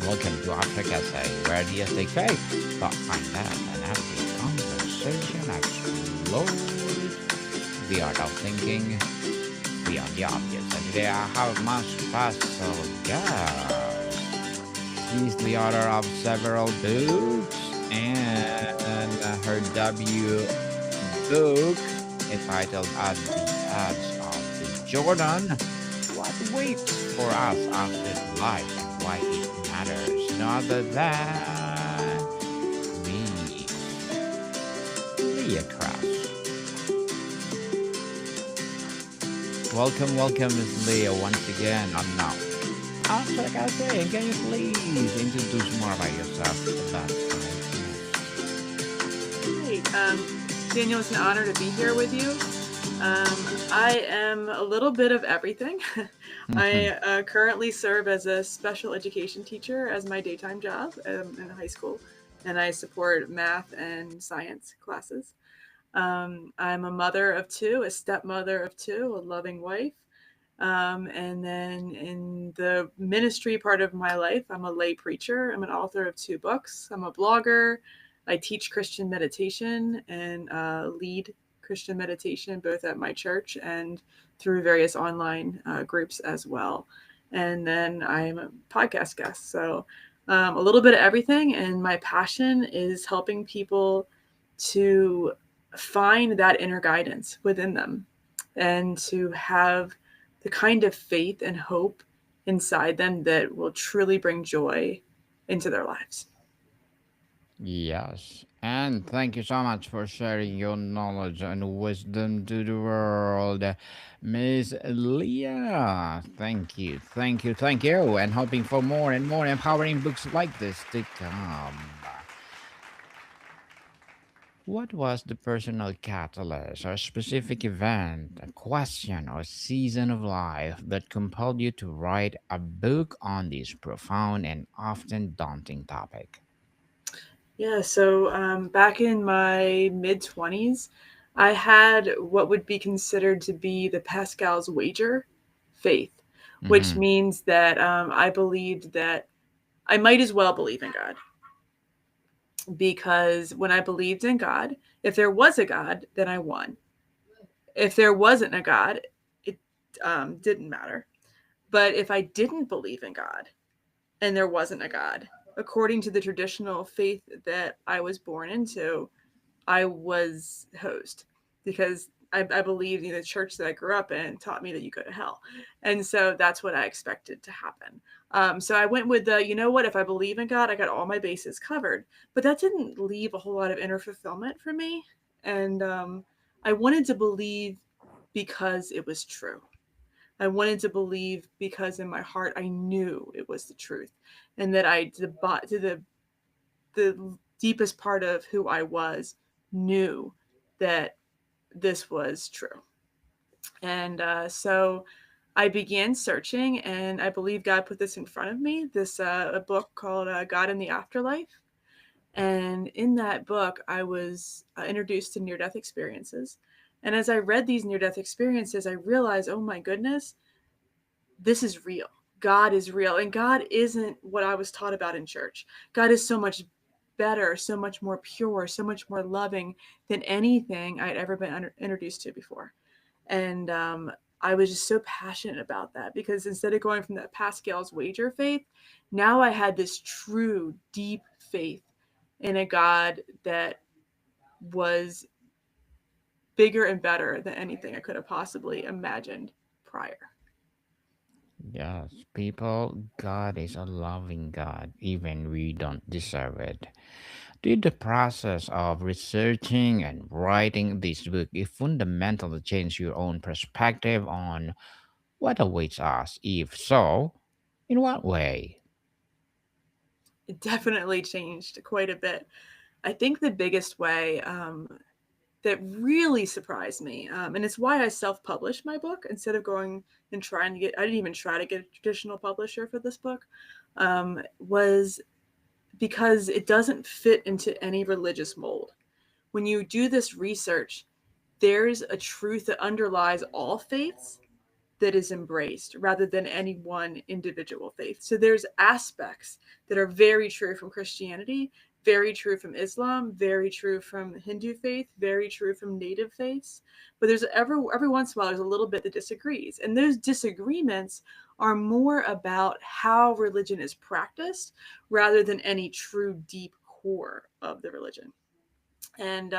welcome to Africa Say, where the take faith, but find out and have the conversation explode the art of thinking beyond the obvious. And today I have my special guest. She's the author of several books, and her debut book entitled At the Edge of the Jordan. What waits for us after life and why it matters, no other than Miss Leah Chrest. Welcome, Miss Leah, once again. I'm now. Like I say, can you please introduce more about yourself to the best Great. Daniel, it's an honor to be here with you. I am a little bit of everything. I can? I currently serve as a special education teacher as my daytime job in high school, and I support math and science classes. I'm a mother of two, a stepmother of two, a loving wife. And then in the ministry part of my life, I'm a lay preacher. I'm an author of two books. I'm a blogger. I teach Christian meditation and lead Christian meditation both at my church and through various online groups as well. And then I'm a podcast guest. So a little bit of everything. And my passion is helping people to find that inner guidance within them and to have the kind of faith and hope inside them that will truly bring joy into their lives. Yes. And thank you so much for sharing your knowledge and wisdom to the world. Miss Leah. Thank you. And hoping for more and more empowering books like this to come. What was the personal catalyst or specific event, a question or season of life that compelled you to write a book on this profound and often daunting topic? Yeah, so back in my mid 20s, I had what would be considered to be the Pascal's wager faith, which Mm-hmm. means that I believed that I might as well believe in God because when I believed in God, if there was a God, then I won. If there wasn't a God, it didn't matter. But if I didn't believe in God and there wasn't a God, according to the traditional faith that I was born into, I was hosed because I believed the church that I grew up in taught me that you go to hell. And so that's what I expected to happen. So I went with the, you know what, if I believe in God, I got all my bases covered. But that didn't leave a whole lot of inner fulfillment for me. And I wanted to believe because it was true. I wanted to believe because in my heart I knew it was the truth, and that I to the deepest part of who I was knew that this was true. And so I began searching, and I believe God put this in front of me. This a book called God in the Afterlife, and in that book, I was introduced to near death experiences. And as I read these near death experiences, I realized, oh my goodness, this is real. God is real. And God isn't what I was taught about in church. God is so much better, so much more pure, so much more loving than anything I'd ever been introduced to before. And I was just so passionate about that because instead of going from that Pascal's wager faith, now I had this true, deep faith in a God that was bigger and better than anything I could have possibly imagined prior. Yes, people, God is a loving God, even we don't deserve it. Did the process of researching and writing this book it fundamentally change your own perspective on what awaits us? If so, in what way? It definitely changed quite a bit. I think the biggest way that really surprised me, and it's why I self-published my book instead of going and trying to get. I didn't even try to get a traditional publisher for this book. Was because it doesn't fit into any religious mold. When you do this research, there's a truth that underlies all faiths that is embraced rather than any one individual faith. So there's aspects that are very true from Christianity, very true from Islam, very true from Hindu faith, very true from native faiths. But there's every once in a while there's a little bit that disagrees. And those disagreements are more about how religion is practiced rather than any true deep core of the religion. And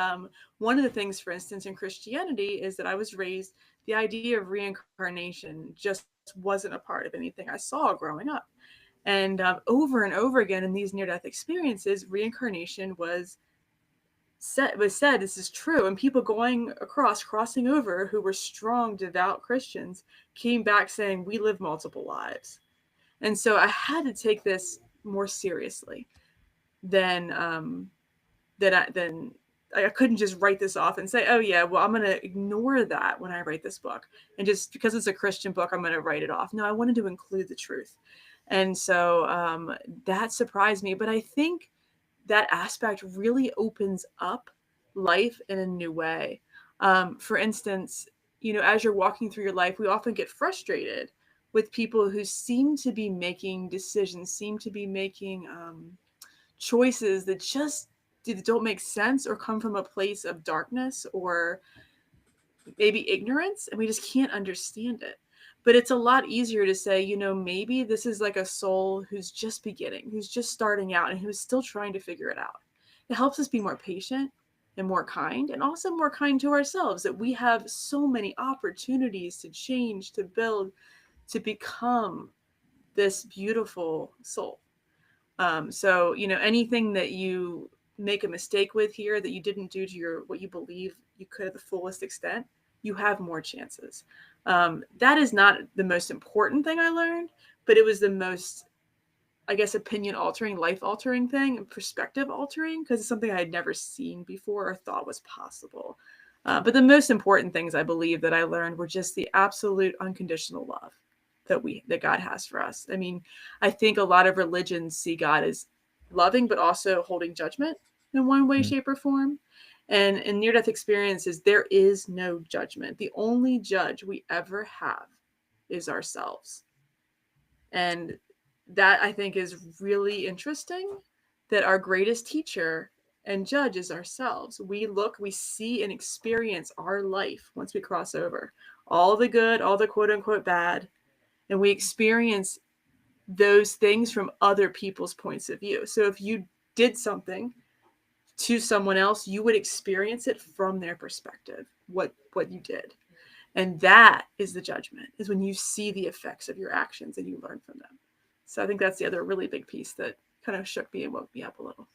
one of the things, for instance, in Christianity is that I was raised, the idea of reincarnation just wasn't a part of anything I saw growing up. And over and over again in these near-death experiences, reincarnation was said this is true, and people crossing over who were strong, devout Christians came back saying we live multiple lives. And so I had to take this more seriously than I couldn't just write this off and say, oh yeah, well, I'm going to ignore that when I write this book. And just because it's a Christian book, I'm going to write it off. No, I wanted to include the truth. And so that surprised me. But I think that aspect really opens up life in a new way. For instance, as you're walking through your life, we often get frustrated with people who seem to be making decisions, seem to be making choices that just don't make sense or come from a place of darkness or maybe ignorance, and we just can't understand it. But it's a lot easier to say, maybe this is like a soul who's just beginning, who's just starting out, and who's still trying to figure it out. It helps us be more patient and more kind, and also more kind to ourselves, that we have so many opportunities to change, to build, to become this beautiful soul. So, anything that you make a mistake with here that you didn't do to what you believe you could at the fullest extent, you have more chances. That is not the most important thing I learned, but it was the most, I guess, opinion altering, life altering thing, and perspective altering, because it's something I had never seen before or thought was possible. But the most important things I believe that I learned were just the absolute unconditional love that God has for us. I mean, I think a lot of religions see God as loving, but also holding judgment in one way, shape, or form. And in near-death experiences, there is no judgment. The only judge we ever have is ourselves. And that, I think, is really interesting, that our greatest teacher and judge is ourselves. We see and experience our life once we cross over. All the good, all the quote unquote bad, and we experience those things from other people's points of view. So if you did something to someone else, you would experience it from their perspective, what you did. And that is the judgment, is when you see the effects of your actions and you learn from them. So I think that's the other really big piece that kind of shook me and woke me up a little.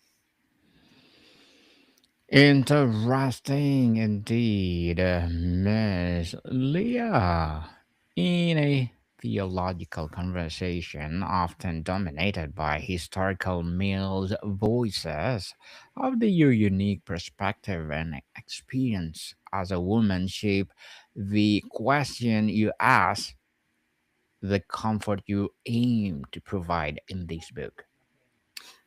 Interesting indeed, Miss Leah. In a theological conversation often dominated by historical male voices, how do your unique perspective and experience as a woman shape the question you ask, the comfort you aim to provide in this book?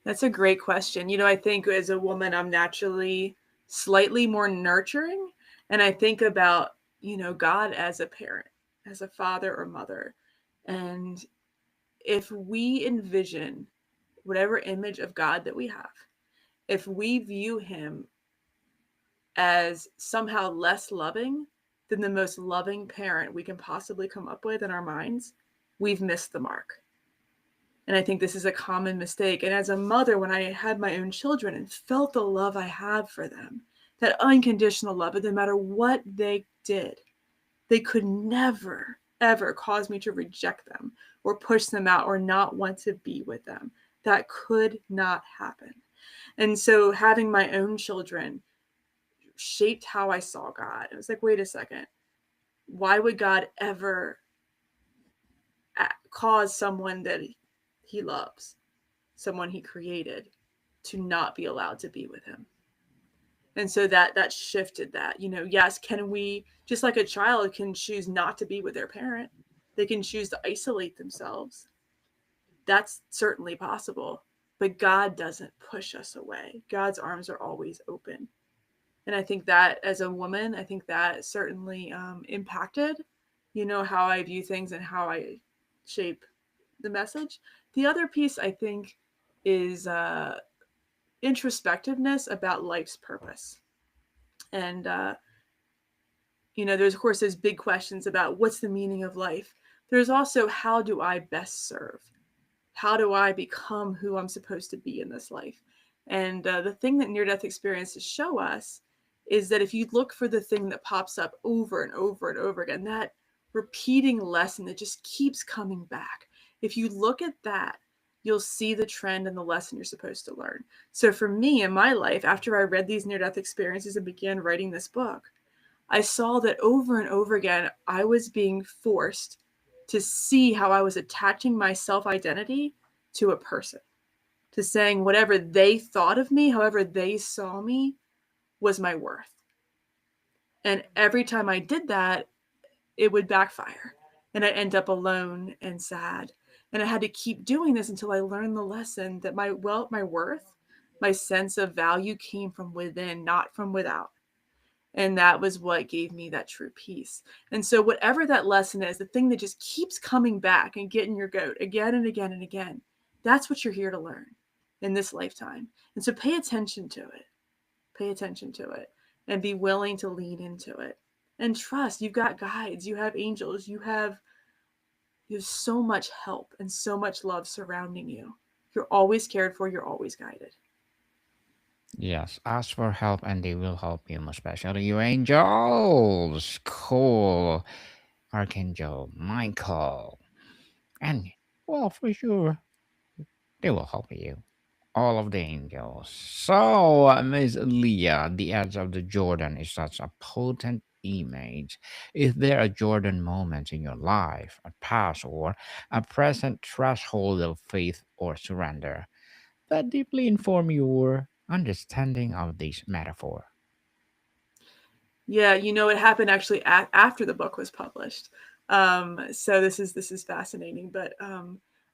That's a great question. I think as a woman, I'm naturally slightly more nurturing. And I think about, God as a parent, as a father or mother. And if we envision whatever image of God that we have, if we view him as somehow less loving than the most loving parent we can possibly come up with in our minds, we've missed the mark. And I think this is a common mistake. And as a mother, when I had my own children and felt the love I have for them, that unconditional love, but no matter what they did, they could never, ever cause me to reject them or push them out or not want to be with them. That could not happen. And so having my own children shaped how I saw God. It was like, wait a second. Why would God ever cause someone that he loves, someone he created, to not be allowed to be with him? And so that shifted that. Yes, can we, just like a child can choose not to be with their parent, they can choose to isolate themselves. That's certainly possible. But God doesn't push us away. God's arms are always open. And I think that as a woman, I think that certainly impacted, how I view things and how I shape the message. The other piece I think is introspectiveness about life's purpose. And there's of course those big questions about what's the meaning of life. There's also how do I best serve? How do I become who I'm supposed to be in this life? And the thing that near-death experiences show us is that if you look for the thing that pops up over and over and over again, that repeating lesson that just keeps coming back, if you look at that, you'll see the trend and the lesson you're supposed to learn. So for me in my life, after I read these near-death experiences and began writing this book, I saw that over and over again, I was being forced to see how I was attaching my self identity to a person, to saying whatever they thought of me, however they saw me, was my worth. And every time I did that, it would backfire. And I'd end up alone and sad. And I had to keep doing this until I learned the lesson that my worth, my sense of value came from within, not from without. And that was what gave me that true peace. And so, whatever that lesson is, the thing that just keeps coming back and getting your goat again and again and again, that's what you're here to learn in this lifetime. And so, pay attention to it. Pay attention to it and be willing to lean into it. And trust, you've got guides, you have angels, you have so much help and so much love surrounding you. You're always cared for, you're always guided. Yes, ask for help and they will help you, especially your angels. Cool. Archangel Michael. And, well, for sure, they will help you. All of the angels. So, Miss Leah, the edge of the Jordan is such a potent image. Is there a Jordan moment in your life, a past or a present threshold of faith or surrender that deeply inform your understanding of this metaphor? Yeah, it happened actually after the book was published. So this is fascinating. But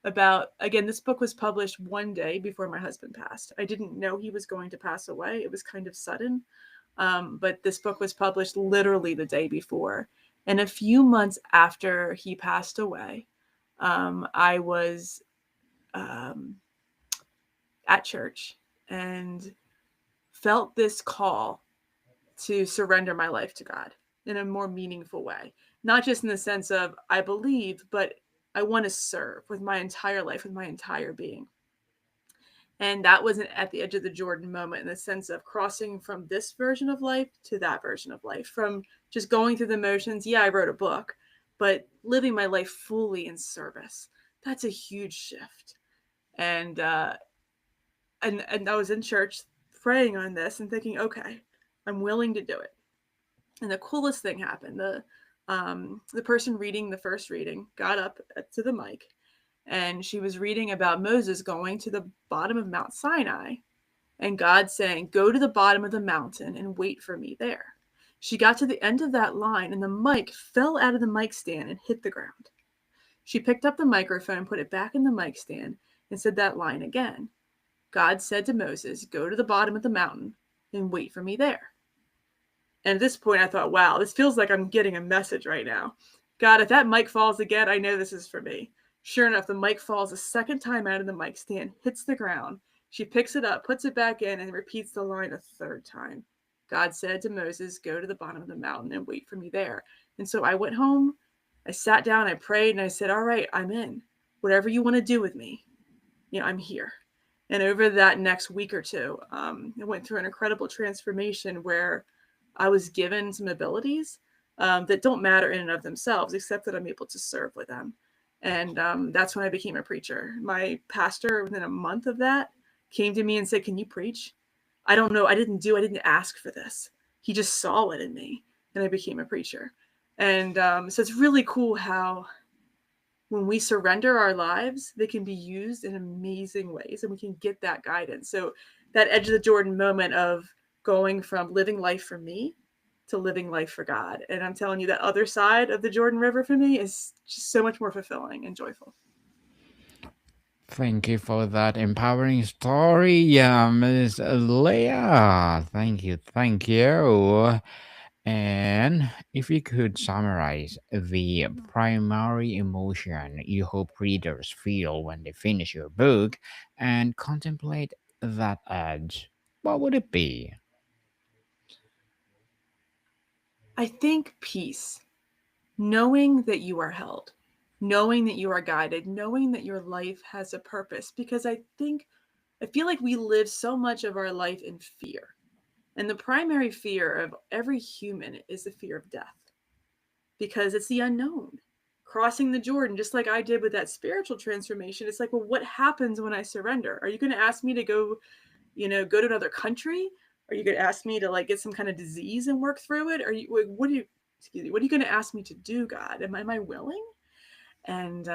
about again, this book was published one day before my husband passed. I didn't know he was going to pass away. It was kind of sudden. But this book was published literally the day before, and a few months after he passed away, I was um, at church and felt this call to surrender my life to God in a more meaningful way. Not just in the sense of I believe, but I want to serve with my entire life, with my entire being. And that was at the edge of the Jordan moment in the sense of crossing from this version of life to that version of life, from just going through the motions. Yeah, I wrote a book, but living my life fully in service. That's a huge shift. And and I was in church praying on this and thinking, okay, I'm willing to do it. And the coolest thing happened. The person reading the first reading got up to the mic, and she was reading about Moses going to the bottom of Mount Sinai, and God saying, "Go to the bottom of the mountain and wait for me there." She got to the end of that line, and the mic fell out of the mic stand and hit the ground. She picked up the microphone, put it back in the mic stand, and said that line again. God said to Moses, "Go to the bottom of the mountain and wait for me there." And at this point, I thought, wow, this feels like I'm getting a message right now. God, if that mic falls again, I know this is for me. Sure enough, the mic falls a second time out of the mic stand, hits the ground. She picks it up, puts it back in, and repeats the line a third time. God said to Moses, "Go to the bottom of the mountain and wait for me there." And so I went home, I sat down, I prayed, and I said, all right, I'm in. Whatever you want to do with me, I'm here. And over that next week or two, I went through an incredible transformation where I was given some abilities that don't matter in and of themselves, except that I'm able to serve with them. And that's when I became a preacher. My pastor, within a month of that, came to me and said, "Can you preach?" I don't know. I didn't ask for this. He just saw it in me, and I became a preacher. And so it's really cool how when we surrender our lives, they can be used in amazing ways and we can get that guidance. So that edge of the Jordan moment of going from living life for me to living life for God. And I'm telling you, that other side of the Jordan River for me is just so much more fulfilling and joyful. Thank you for that empowering story, Miss Leah. Thank you, thank you. And if you could summarize the primary emotion you hope readers feel when they finish your book and contemplate that edge, what would it be? I think peace, knowing that you are held, knowing that you are guided, knowing that your life has a purpose. Because I feel like we live so much of our life in fear. And the primary fear of every human is the fear of death, because it's the unknown. Crossing the Jordan, just like I did with that spiritual transformation, it's like, well, what happens when I surrender? Are you going to ask me to go, go to another country? Are you going to ask me to like get some kind of disease and work through it? Are you, what are you, excuse me, what are you going to ask me to do, God? Am I willing? And,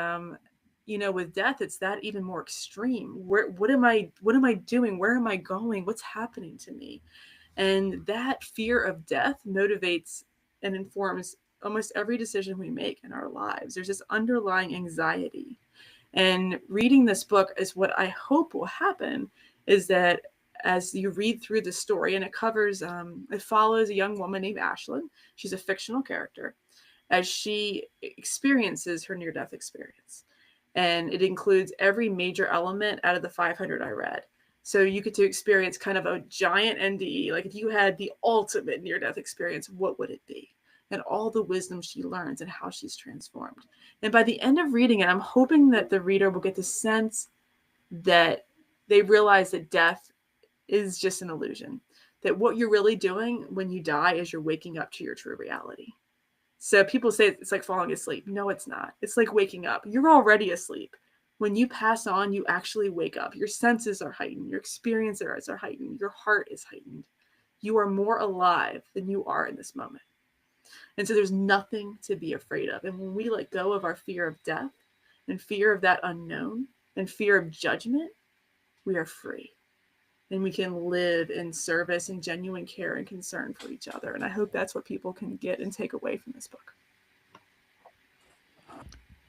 with death, it's that even more extreme. What am I doing? Where am I going? What's happening to me? And that fear of death motivates and informs almost every decision we make in our lives. There's this underlying anxiety. And reading this book is what I hope will happen is that as you read through the story, and it follows a young woman named Ashlyn. She's a fictional character as she experiences her near death experience. And it includes every major element out of the 500 I read. So you get to experience kind of a giant NDE. Like if you had the ultimate near death experience, what would it be? And all the wisdom she learns and how she's transformed. And by the end of reading it, I'm hoping that the reader will get the sense that they realize that death is just an illusion. That what you're really doing when you die is you're waking up to your true reality. So people say it's like falling asleep. No, it's not. It's like waking up. You're already asleep. When you pass on, you actually wake up. Your senses are heightened. Your experiences are heightened. Your heart is heightened. You are more alive than you are in this moment. And so there's nothing to be afraid of. And when we let go of our fear of death and fear of that unknown and fear of judgment, we are free. And we can live in service and genuine care and concern for each other. And I hope that's what people can get and take away from this book.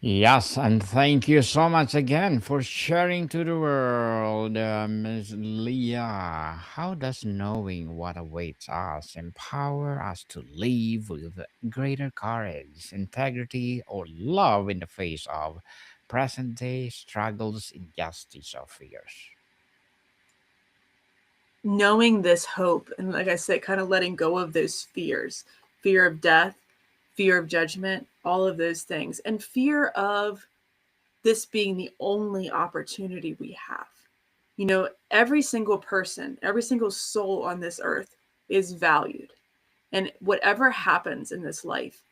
Yes, and thank you so much again for sharing to the world, Ms. Leah. How does knowing what awaits us empower us to live with greater courage, integrity, or love in the face of present day struggles, injustice, or fears? Knowing this hope, and like I said, kind of letting go of those fears, fear of death, fear of judgment, all of those things, and fear of this being the only opportunity we have. Every single person, every single soul on this earth is valued. And whatever happens in this life,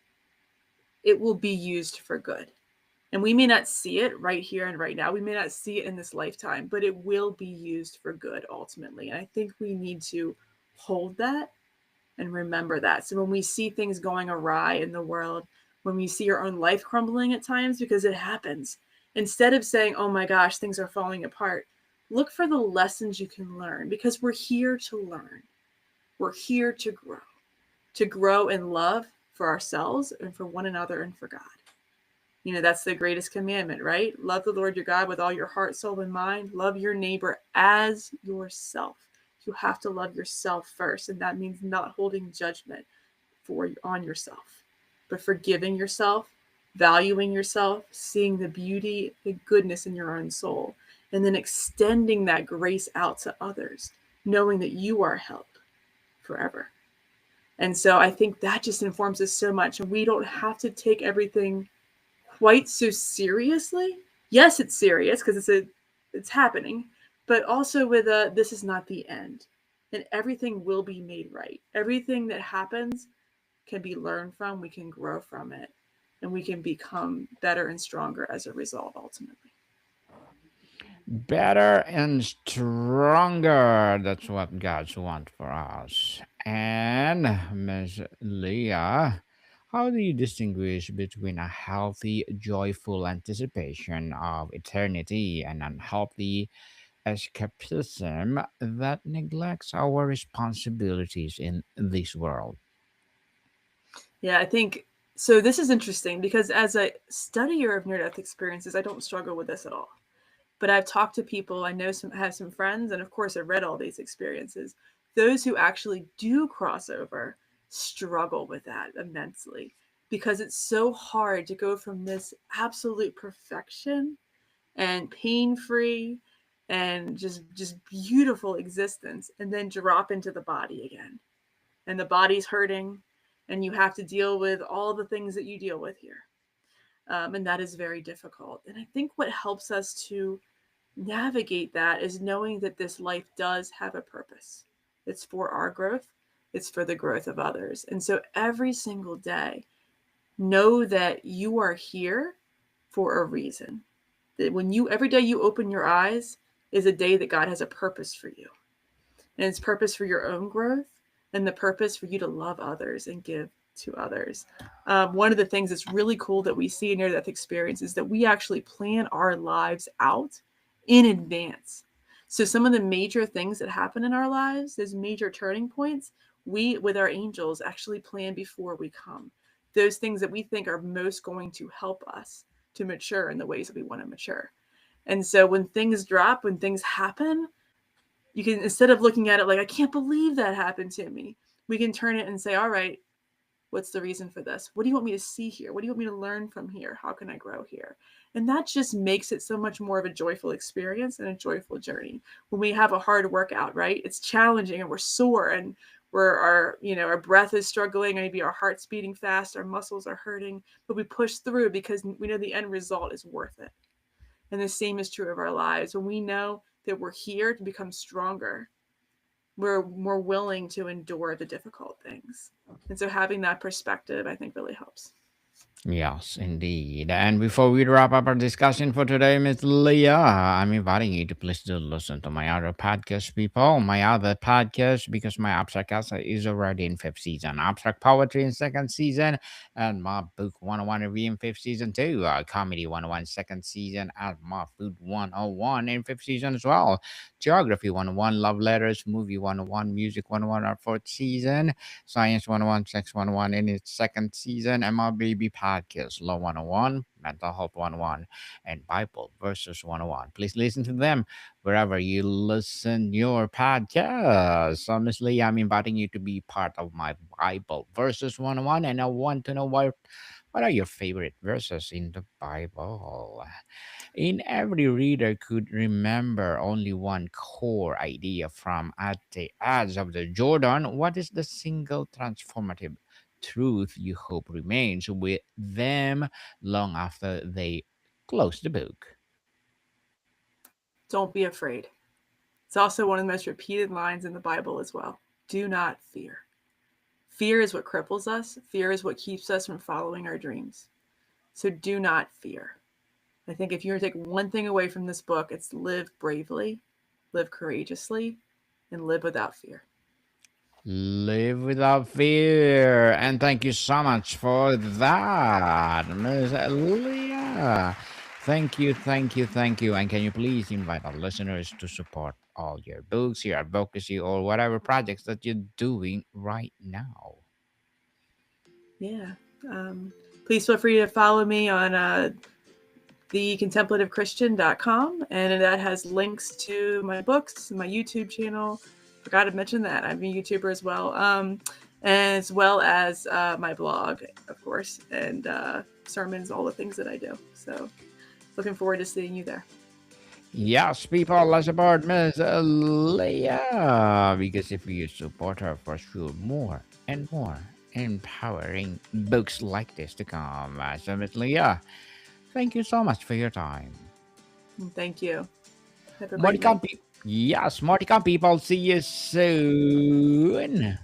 it will be used for good. And we may not see it right here and right now. We may not see it in this lifetime, but it will be used for good ultimately. And I think we need to hold that and remember that. So when we see things going awry in the world, when we see our own life crumbling at times, because it happens, instead of saying, oh my gosh, things are falling apart, look for the lessons you can learn because we're here to learn. We're here to grow in love for ourselves and for one another and for God. That's the greatest commandment, right? Love the Lord your God with all your heart, soul, and mind. Love your neighbor as yourself. You have to love yourself first, and that means not holding judgment on yourself, but forgiving yourself, valuing yourself, seeing the beauty, the goodness in your own soul, and then extending that grace out to others, knowing that you are held forever. And so I think that just informs us so much, and we don't have to take everything quite so seriously. Yes, it's serious because it's happening, but also with this is not the end, and everything will be made right. Everything that happens can be learned from. We can grow from it, and we can become better and stronger as a result. Ultimately, Better and stronger. That's what God's want for us. And Ms. Leah, how do you distinguish between a healthy, joyful anticipation of eternity and unhealthy escapism that neglects our responsibilities in this world? yeah, I think so. This is interesting because as a studier of near-death experiences, I don't struggle with this at all. But I've talked to people, I know have some friends, and of course I've read all these experiences. Those who actually do cross over struggle with that immensely because it's so hard to go from this absolute perfection and pain-free and just beautiful existence and then drop into the body again. And the body's hurting and you have to deal with all the things that you deal with here. And that is very difficult. And I think what helps us to navigate that is knowing that this life does have a purpose. It's for our growth, it's for the growth of others. And so every single day, know that you are here for a reason. That when you, every day you open your eyes, is a day that God has a purpose for you. And it's purpose for your own growth and the purpose for you to love others and give to others. One of the things that's really cool that we see in near death experience is that we actually plan our lives out in advance. So some of the major things that happen in our lives, those major turning points, we with our angels actually plan before we come. Those things that we think are most going to help us to mature in the ways that we want to mature. And so when things drop, when things happen, you can, instead of looking at it like, I can't believe that happened to me, we can turn it and say, all right, what's the reason for this? What do you want me to see here? What do you want me to learn from here? How can I grow here? And that just makes it so much more of a joyful experience and a joyful journey. When we have a hard workout, right? It's challenging and we're sore and our breath is struggling, maybe our heart's beating fast, our muscles are hurting, but we push through because we know the end result is worth it. And the same is true of our lives. When we know that we're here to become stronger, we're more willing to endure the difficult things. And so having that perspective, I think, really helps. Yes, indeed. And before we wrap up our discussion for today, Miss Leah, I'm inviting you to please do listen to my other podcast, people. My other podcast, because my Abstract Casa is already in fifth season, Abstract Poetry in second season, and my book 101 review in fifth season too, Comedy 101 second season, and my Food 101 in fifth season as well. Geography 101, Love Letters, Movie 101, Music 101 our fourth season, Science 101, Sex 101 in its second season, and my baby podcast, Law 101, Mental Health 101, and Bible Versus 101. Please listen to them wherever you listen your podcast. So, Miss Lee, I'm inviting you to be part of my Bible Versus 101, and I want to know what are your favorite verses in the Bible? In every reader could remember only one core idea from at the edge of the Jordan. What is the single transformative truth you hope remains with them long after they close the book? Don't be afraid. It's also one of the most repeated lines in the Bible as well. Do not fear. Fear is what cripples us, fear is what keeps us from following our dreams. So do not fear. I think if you were to take one thing away from this book, it's live bravely, live courageously, and live without fear. Live without fear. And thank you so much for that, Miss Leah. Thank you, thank you, thank you. And can you please invite our listeners to support all your books, your advocacy, or whatever projects that you're doing right now? Yeah. Please feel free to follow me on thecontemplativechristian.com, and that has links to my books, my YouTube channel. Forgot to mention that I'm a YouTuber as well, as well as my blog, of course, and sermons, all the things that I do. So, looking forward to seeing you there. Yes, people, let's support Miss Leah. Because if you support her, for sure, more and more empowering books like this to come. So, Miss Leah, thank you so much for your time. And thank you. Have a More to great come, night. people. Yes, more to come, people. See you soon.